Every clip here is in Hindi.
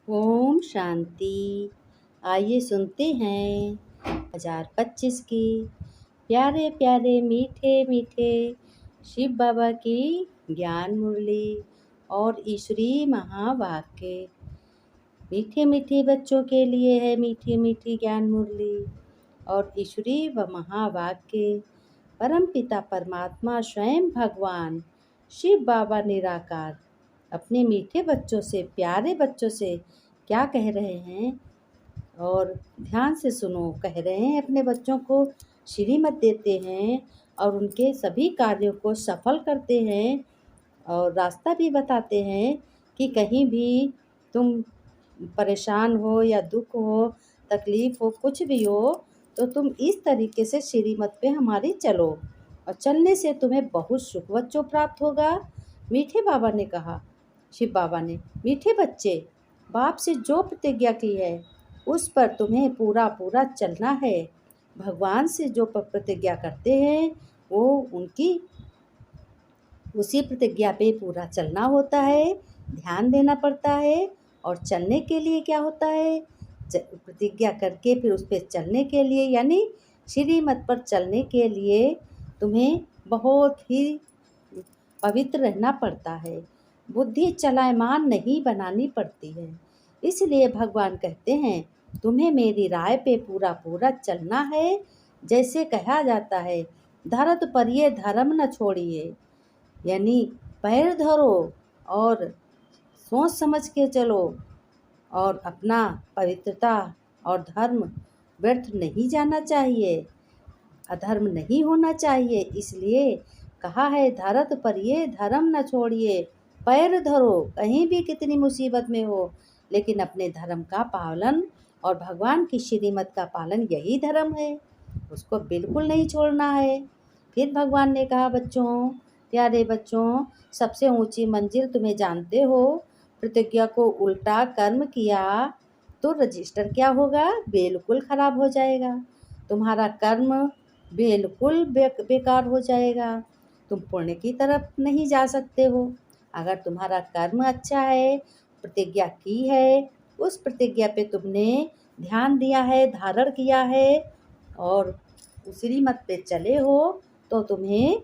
ओम शांति। आइए सुनते हैं 2025 की प्यारे प्यारे मीठे मीठे शिव बाबा की ज्ञान मुरली और ईश्वरीय महावाक्य। मीठे मीठे बच्चों के लिए है मीठी मीठी ज्ञान मुरली और ईश्वरीय व महावाक्य। परमपिता परमात्मा स्वयं भगवान शिव बाबा निराकार अपने मीठे बच्चों से, प्यारे बच्चों से क्या कह रहे हैं और ध्यान से सुनो। कह रहे हैं अपने बच्चों को श्रीमत देते हैं और उनके सभी कार्यों को सफल करते हैं और रास्ता भी बताते हैं कि कहीं भी तुम परेशान हो या दुख हो, तकलीफ हो, कुछ भी हो तो तुम इस तरीके से श्रीमत पे हमारी चलो और चलने से तुम्हें बहुत सुख बच्चों प्राप्त होगा। मीठे बाबा ने कहा, शिव बाबा ने, मीठे बच्चे, बाप से जो प्रतिज्ञा की है उस पर तुम्हें पूरा पूरा चलना है। भगवान से जो प्रतिज्ञा करते हैं वो उनकी उसी प्रतिज्ञा पे पूरा चलना होता है, ध्यान देना पड़ता है। और चलने के लिए क्या होता है, प्रतिज्ञा करके फिर उस पर चलने के लिए यानी श्रीमत पर चलने के लिए तुम्हें बहुत ही पवित्र रहना पड़ता है, बुद्धि चलायमान नहीं बनानी पड़ती है। इसलिए भगवान कहते हैं तुम्हें मेरी राय पे पूरा पूरा चलना है। जैसे कहा जाता है, धरत पर ये धर्म न छोड़िए, यानी पैर धरो और सोच समझ के चलो और अपना पवित्रता और धर्म व्यर्थ नहीं जाना चाहिए, अधर्म नहीं होना चाहिए। इसलिए कहा है, धरत पर ये धर्म न छोड़िए, पैर धरो, कहीं भी कितनी मुसीबत में हो लेकिन अपने धर्म का पालन और भगवान की श्रीमत का पालन, यही धर्म है, उसको बिल्कुल नहीं छोड़ना है। फिर भगवान ने कहा, बच्चों, प्यारे बच्चों, सबसे ऊंची मंजिल तुम्हें जानते हो, प्रतिज्ञा को उल्टा कर्म किया तो रजिस्टर क्या होगा, बिल्कुल खराब हो जाएगा। तुम्हारा कर्म बिल्कुल बेकार हो जाएगा, तुम पुण्य की तरफ नहीं जा सकते हो। अगर तुम्हारा कर्म अच्छा है, प्रतिज्ञा की है, उस प्रतिज्ञा पे तुमने ध्यान दिया है, धारण किया है और उसी मत पे चले हो तो तुम्हें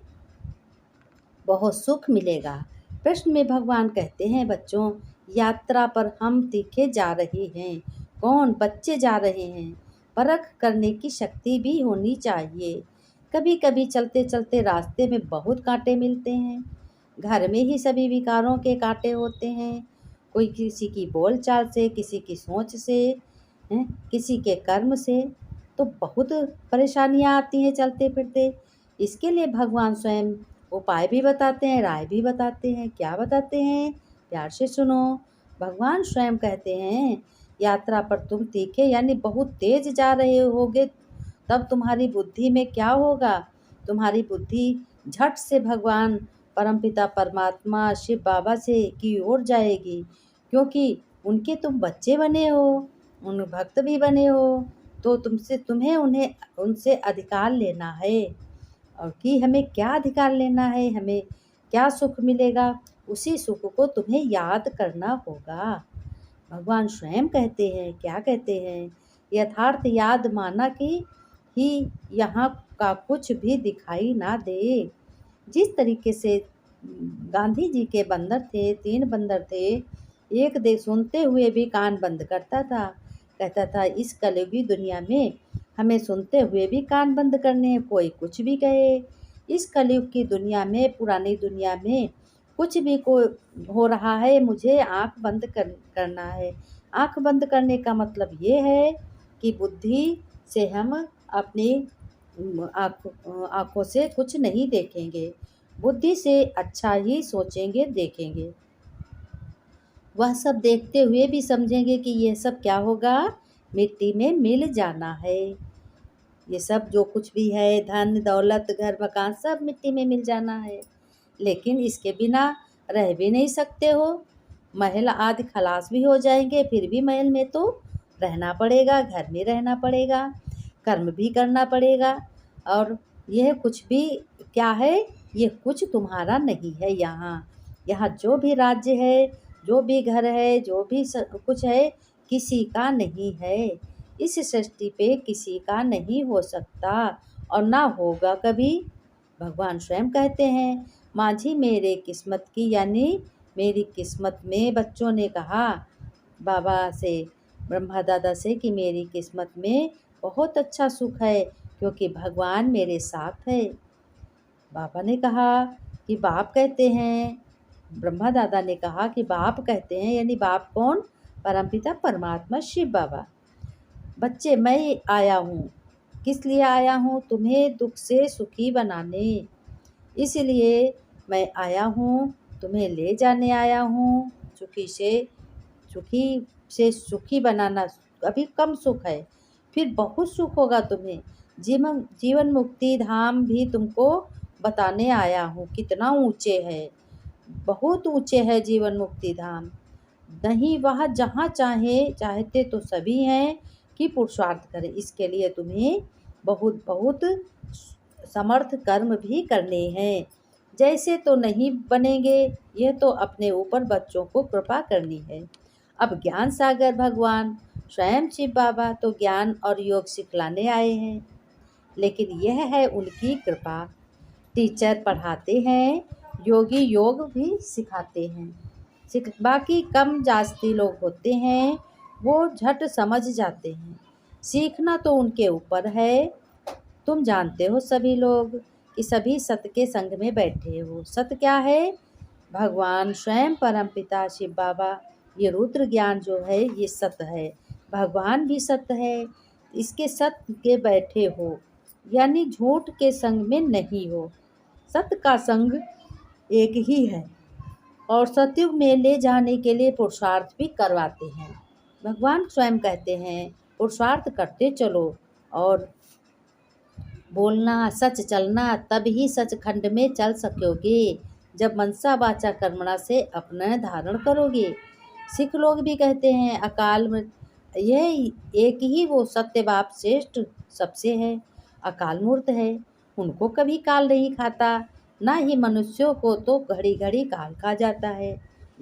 बहुत सुख मिलेगा। प्रश्न में भगवान कहते हैं, बच्चों, यात्रा पर हम तीखे जा रहे हैं। कौन? बच्चे जा रहे हैं। परख करने की शक्ति भी होनी चाहिए। कभी कभी चलते चलते रास्ते में बहुत कांटे मिलते हैं। घर में ही सभी विकारों के कांटे होते हैं, कोई किसी की बोलचाल से, किसी की सोच से, किसी के कर्म से, तो बहुत परेशानियां आती हैं चलते फिरते। इसके लिए भगवान स्वयं उपाय भी बताते हैं, राय भी बताते हैं। क्या बताते हैं, प्यार से सुनो। भगवान स्वयं कहते हैं, यात्रा पर तुम तीखे यानी बहुत तेज जा रहे होगे, तब तुम्हारी बुद्धि में क्या होगा, तुम्हारी बुद्धि झट से भगवान परमपिता परमात्मा शिव बाबा से की ओर जाएगी, क्योंकि उनके तुम बच्चे बने हो, उन भक्त भी बने हो, तो तुम्हें उन्हें उनसे अधिकार लेना है। और कि हमें क्या अधिकार लेना है, हमें क्या सुख मिलेगा, उसी सुख को तुम्हें याद करना होगा। भगवान स्वयं कहते हैं, क्या कहते हैं, यथार्थ याद माना कि ही यहाँ का कुछ भी दिखाई ना दे। जिस तरीके से गांधी जी के बंदर थे, 3 बंदर थे, एक देख सुनते हुए भी कान बंद करता था, कहता था इस कलयुगी दुनिया में हमें सुनते हुए भी कान बंद करने हैं, कोई कुछ भी कहे। इस कलयुग की दुनिया में, पुरानी दुनिया में कुछ भी को हो रहा है, मुझे आंख बंद करना है। आंख बंद करने का मतलब ये है कि बुद्धि से हम अपनी आँखों से कुछ नहीं देखेंगे, बुद्धि से अच्छा ही सोचेंगे, देखेंगे। वह सब देखते हुए भी समझेंगे कि यह सब क्या होगा, मिट्टी में मिल जाना है। ये सब जो कुछ भी है, धन दौलत घर मकान, सब मिट्टी में मिल जाना है। लेकिन इसके बिना रह भी नहीं सकते हो। महल आदि खलास भी हो जाएंगे, फिर भी महल में तो रहना पड़ेगा, घर में रहना पड़ेगा, कर्म भी करना पड़ेगा। और यह कुछ भी क्या है, ये कुछ तुम्हारा नहीं है। यहाँ जो भी राज्य है, जो भी घर है, जो भी कुछ है, किसी का नहीं है। इस सृष्टि पे किसी का नहीं हो सकता और ना होगा कभी। भगवान स्वयं कहते हैं, माझी मेरे किस्मत की, यानी मेरी किस्मत में, बच्चों ने कहा बाबा से, ब्रह्मा दादा से, कि मेरी किस्मत में बहुत अच्छा सुख है क्योंकि भगवान मेरे साथ है। बाबा ने कहा कि बाप कहते हैं, ब्रह्मा दादा ने कहा कि बाप कहते हैं, यानी बाप कौन? परमपिता परमात्मा शिव बाबा। बच्चे, मैं आया हूँ, किस लिए आया हूँ? तुम्हें दुख से सुखी बनाने, इसलिए मैं आया हूँ, तुम्हें ले जाने आया हूँ। सुखी बनाना। अभी कम सुख है, फिर बहुत सुख होगा तुम्हें। जीवन मुक्ति धाम भी तुमको बताने आया हूँ, कितना ऊंचे है, बहुत ऊंचे है जीवन मुक्ति धाम। नहीं, वह जहाँ चाहते तो सभी हैं कि पुरुषार्थ करें। इसके लिए तुम्हें बहुत बहुत समर्थ कर्म भी करने हैं। जैसे तो नहीं बनेंगे, यह तो अपने ऊपर बच्चों को कृपा करनी है। अब ज्ञान सागर भगवान स्वयं शिव बाबा तो ज्ञान और योग सिखलाने आए हैं, लेकिन यह है उनकी कृपा। टीचर पढ़ाते हैं, योगी योग भी सिखाते हैं। बाकी कम जास्ती लोग होते हैं, वो झट समझ जाते हैं। सीखना तो उनके ऊपर है। तुम जानते हो सभी लोग कि सभी सत्य के संग में बैठे हो। सत्य क्या है? भगवान स्वयं परमपिता शिव बाबा, ये रुद्र ज्ञान जो है ये सत्य है। भगवान भी सत्य है, इसके सत्य के बैठे हो, यानी झूठ के संग में नहीं हो। सत्य का संग एक ही है और सतयुग में ले जाने के लिए पुरुषार्थ भी करवाते हैं। भगवान स्वयं कहते हैं, पुरुषार्थ करते चलो और बोलना सच, चलना, तब ही सचखंड में चल सकोगे, जब मनसा वाचा कर्मणा से अपना धारण करोगे। सिख लोग भी कहते हैं, अकाल में यह एक ही वो सत्य बाप श्रेष्ठ सबसे है। अकाल मूर्त है, उनको कभी काल नहीं खाता, ना ही मनुष्यों को तो घड़ी घड़ी काल खा जाता है।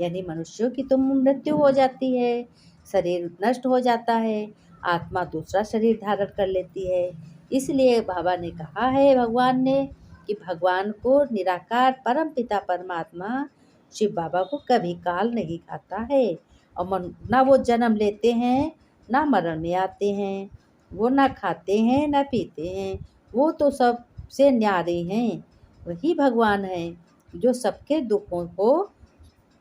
यानी मनुष्यों की तो मृत्यु हो जाती है, शरीर नष्ट हो जाता है, आत्मा दूसरा शरीर धारण कर लेती है। इसलिए बाबा ने कहा है, भगवान ने, कि भगवान को निराकार परम पिता परमात्मा शिव बाबा को कभी काल नहीं खाता है और ना वो जन्म लेते हैं ना मरण में आते हैं। वो ना खाते हैं ना पीते हैं, वो तो सबसे न्यारे हैं। वही भगवान है जो सबके दुखों को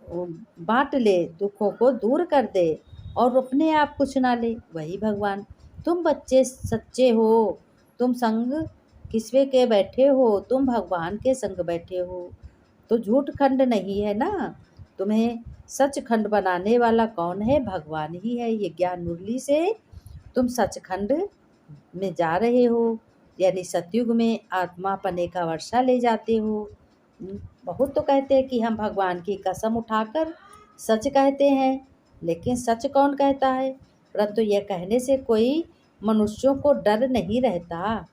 बांट ले, दुखों को दूर कर दे और अपने आप कुछ ना ले, वही भगवान। तुम बच्चे सच्चे हो, तुम संग किसवे के बैठे हो? तुम भगवान के संग बैठे हो, तो झूठ खंड नहीं है ना। तुम्हें सच खंड बनाने वाला कौन है? भगवान ही है। ये ज्ञान मुरली से तुम सचखंड में जा रहे हो, यानी सतयुग में आत्मा पने का वर्षा ले जाते हो। बहुत तो कहते हैं कि हम भगवान की कसम उठाकर सच कहते हैं, लेकिन सच कौन कहता है? परंतु यह कहने से कोई मनुष्यों को डर नहीं रहता।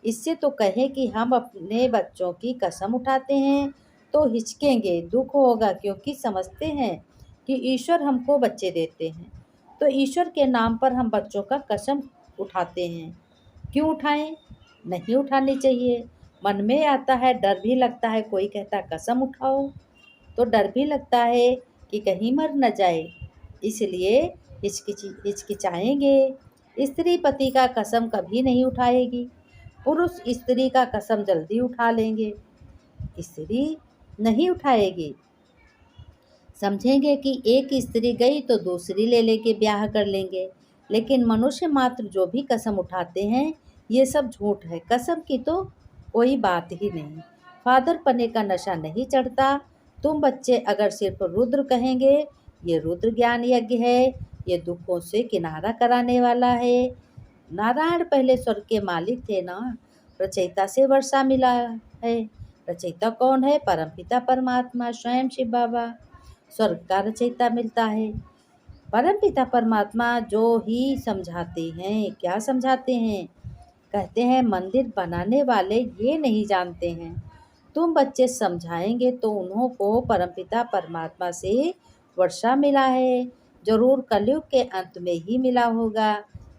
इससे तो कहें कि हम अपने बच्चों की कसम उठाते हैं तो हिचकेंगे, दुख होगा, क्योंकि समझते हैं कि ईश्वर हमको बच्चे देते हैं, तो ईश्वर के नाम पर हम बच्चों का कसम उठाते हैं। क्यों उठाएं? नहीं उठानी चाहिए। मन में आता है, डर भी लगता है। कोई कहता है कसम उठाओ, तो डर भी लगता है कि कहीं मर न जाए, इसलिए हिचकिचाएंगे। स्त्री पति का कसम कभी नहीं उठाएगी, पुरुष स्त्री का कसम जल्दी उठा लेंगे, स्त्री नहीं उठाएगी। समझेंगे कि एक स्त्री गई तो दूसरी ले लेके ब्याह कर लेंगे, लेकिन मनुष्य मात्र जो भी कसम उठाते हैं ये सब झूठ है। कसम की तो कोई बात ही नहीं। फादर पने का नशा नहीं चढ़ता। तुम बच्चे अगर सिर्फ रुद्र कहेंगे, ये रुद्र ज्ञान यज्ञ है, ये दुखों से किनारा कराने वाला है। नारायण पहले स्वर्ग के मालिक थे ना, रचयिता से वर्षा मिला है। रचयिता कौन है? परमपिता परमात्मा स्वयं शिव बाबा, स्वर्ग का रचयिता मिलता है। परमपिता परमात्मा जो ही समझाते हैं। क्या समझाते हैं? कहते हैं मंदिर बनाने वाले ये नहीं जानते हैं। तुम बच्चे समझाएंगे तो उन्हों को परमपिता परमात्मा से वर्षा मिला है, जरूर कलयुग के अंत में ही मिला होगा।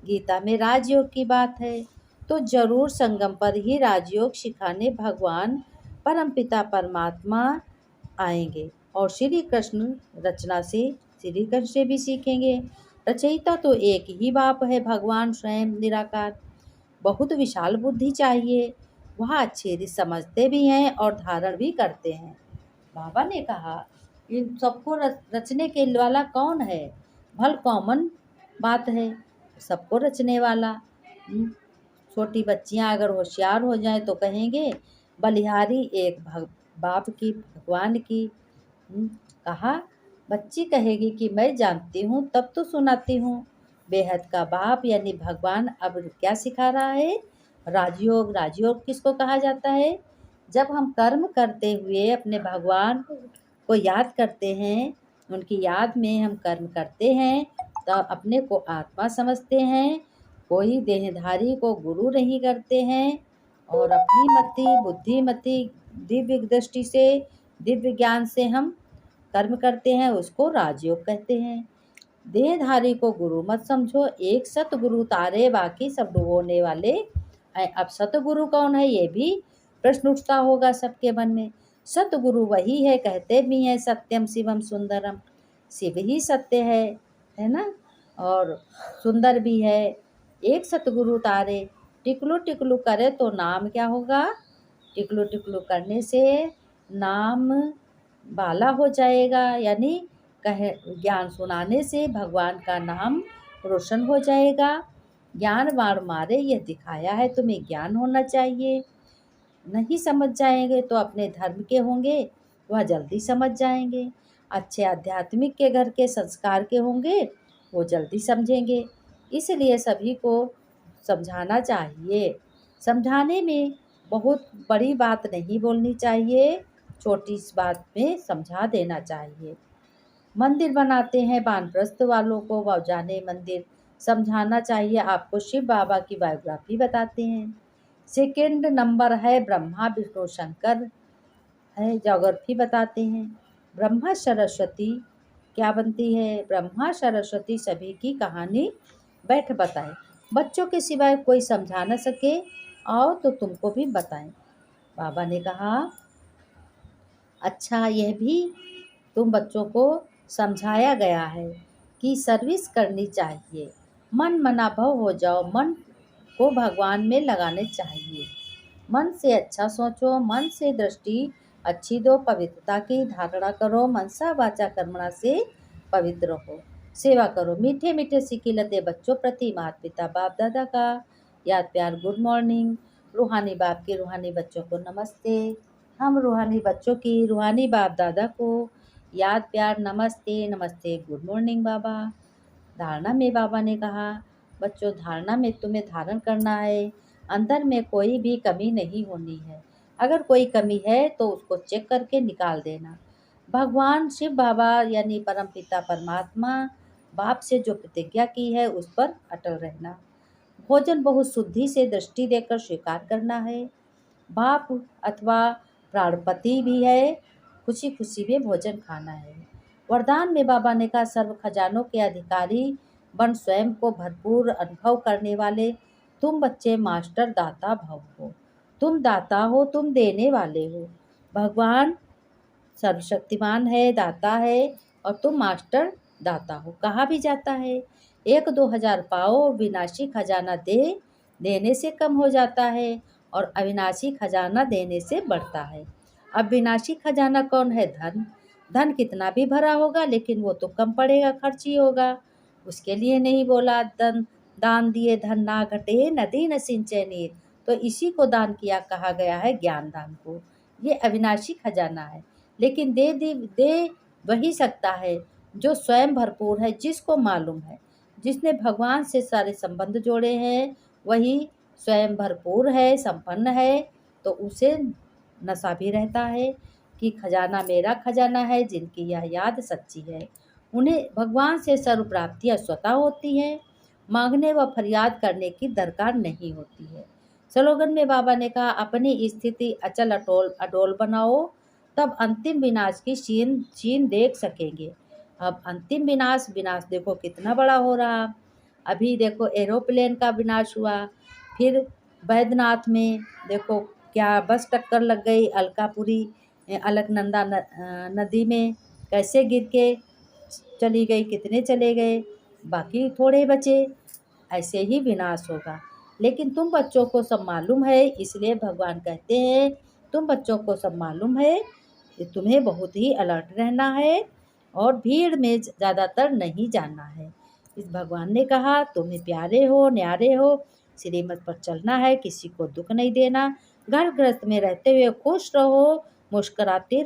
गीता में राजयोग की बात है, तो जरूर संगम पर ही राजयोग सिखाने भगवान परमपिता परमात्मा आएंगे और श्री कृष्ण रचना से श्री कृष्ण से भी सीखेंगे। रचयिता तो एक ही बाप है, भगवान स्वयं निराकार। बहुत विशाल बुद्धि चाहिए, वह अच्छी रीति समझते भी हैं और धारण भी करते हैं। बाबा ने कहा, इन सबको रचने के वाला कौन है? भल कॉमन बात है, सबको रचने वाला। छोटी बच्चियां अगर होशियार हो जाएं तो कहेंगे बलिहारी एक बाप की, भगवान की। कहा, बच्ची कहेगी कि मैं जानती हूँ तब तो सुनाती हूँ। बेहद का बाप यानी भगवान अब क्या सिखा रहा है? राजयोग। राजयोग किसको कहा जाता है? जब हम कर्म करते हुए अपने भगवान को याद करते हैं, उनकी याद में हम कर्म करते हैं, तो अपने को आत्मा समझते हैं, कोई देहधारी को गुरु नहीं करते हैं और अपनी मति बुद्धिमति दिव्य दृष्टि से, दिव्य ज्ञान से हम कर्म करते हैं, उसको राजयोग कहते हैं। देहधारी को गुरु मत समझो, एक सतगुरु तारे बाकी सब डुबोने वाले। अब सतगुरु कौन है, ये भी प्रश्न उठता होगा सबके मन में। सतगुरु वही है, कहते भी हैं सत्यम शिवम सुंदरम, शिव ही सत्य है ना, और सुंदर भी है। एक सतगुरु तारे, टिकलू टिकलू करे तो नाम क्या होगा? टिकलू टिकलू करने से नाम बाला हो जाएगा, यानी कहे ज्ञान सुनाने से भगवान का नाम रोशन हो जाएगा। ज्ञान बाण मारे, यह दिखाया है तुम्हें ज्ञान होना चाहिए। नहीं समझ जाएंगे तो अपने धर्म के होंगे, वह जल्दी समझ जाएंगे। अच्छे आध्यात्मिक के घर के संस्कार के होंगे, वो जल्दी समझेंगे। इसलिए सभी को समझाना चाहिए। समझाने में बहुत बड़ी बात नहीं बोलनी चाहिए, छोटी सी बात में समझा देना चाहिए। मंदिर बनाते हैं वानप्रस्थ वालों को, वह जाने मंदिर समझाना चाहिए। आपको शिव बाबा की बायोग्राफी बताते हैं। सेकंड नंबर है ब्रह्मा विष्णु शंकर है, ज्योग्राफी बताते हैं। ब्रह्मा सरस्वती क्या बनती है? ब्रह्मा सरस्वती सभी की कहानी बैठ बताए। बच्चों के सिवाय कोई समझा न सके, आओ तो तुमको भी बताएं। बाबा ने कहा, अच्छा यह भी तुम बच्चों को समझाया गया है कि सर्विस करनी चाहिए, मन मना भव हो जाओ, मन को भगवान में लगाने चाहिए। मन से अच्छा सोचो, मन से दृष्टि अच्छी दो, पवित्रता की धारणा करो, मनसा वाचा कर्मणा से पवित्र हो, सेवा करो। मीठे मीठे सिकिलते बच्चों प्रति माता पिता बाप दादा का याद प्यार गुड मॉर्निंग। रूहानी बाप के रूहानी बच्चों को नमस्ते। हम रूहानी बच्चों की रूहानी बाप दादा को याद प्यार नमस्ते नमस्ते गुड मॉर्निंग बाबा। धारणा में बाबा ने कहा, बच्चों धारणा में तुम्हें धारण करना है, अंदर में कोई भी कमी नहीं होनी है। अगर कोई कमी है तो उसको चेक करके निकाल देना। भगवान शिव बाबा यानी परम पिता परमात्मा बाप से जो प्रतिज्ञा की है उस पर अटल रहना। भोजन बहुत शुद्धि से दृष्टि देकर स्वीकार करना है। बाप अथवा प्राणपति भी है, खुशी खुशी में भोजन खाना है। वरदान में बाबा ने कहा, सर्व खजानों के अधिकारी बन स्वयं को भरपूर अनुभव करने वाले तुम बच्चे मास्टर दाता भव हो। तुम दाता हो, तुम देने वाले हो। भगवान सर्वशक्तिमान है, दाता है, और तुम मास्टर दाता हो। कहा भी जाता है, 1-2 हज़ार पाओ, विनाशी खजाना देने से कम हो जाता है और अविनाशी खजाना देने से बढ़ता है। अब विनाशी खजाना कौन है? धन। धन कितना भी भरा होगा लेकिन वो तो कम पड़ेगा, खर्च ही होगा। उसके लिए नहीं बोला दान दिए धन ना घटे, नदी न सिंचे नीर। तो इसी को दान किया कहा गया है, ज्ञान दान को। ये अविनाशी खजाना है, लेकिन दे वही सकता है जो स्वयं भरपूर है, जिसको मालूम है, जिसने भगवान से सारे संबंध जोड़े हैं, वही स्वयं भरपूर है, संपन्न है। तो उसे नशा भी रहता है कि खजाना मेरा खजाना है। जिनकी यह याद सच्ची है, उन्हें भगवान से सर्व प्राप्तियाँ स्वतः होती हैं। मांगने व फरियाद करने की दरकार नहीं होती है। स्लोगन में बाबा ने कहा, अपनी स्थिति अचल अटोल बनाओ, तब अंतिम विनाश की छीन देख सकेंगे। अब अंतिम विनाश विनाश देखो कितना बड़ा हो रहा। अभी देखो एरोप्लेन का विनाश हुआ, फिर बैद्यनाथ में देखो क्या बस टक्कर लग गई अलकापुरी अलकनंदा नदी में, कैसे गिर के चली गई, कितने चले गए, बाकी थोड़े बचे। ऐसे ही विनाश होगा। लेकिन तुम बच्चों को सब मालूम है, इसलिए भगवान कहते हैं तुम बच्चों को सब मालूम है, तुम्हें बहुत ही अलर्ट रहना है और भीड़ में ज़्यादातर नहीं जाना है। इस भगवान ने कहा तुम्हें प्यारे हो न्यारे हो, श्रीमत पर चलना है, किसी को दुख नहीं देना, घर गृहस्थ में रहते हुए खुश रहो, मुस्कुराते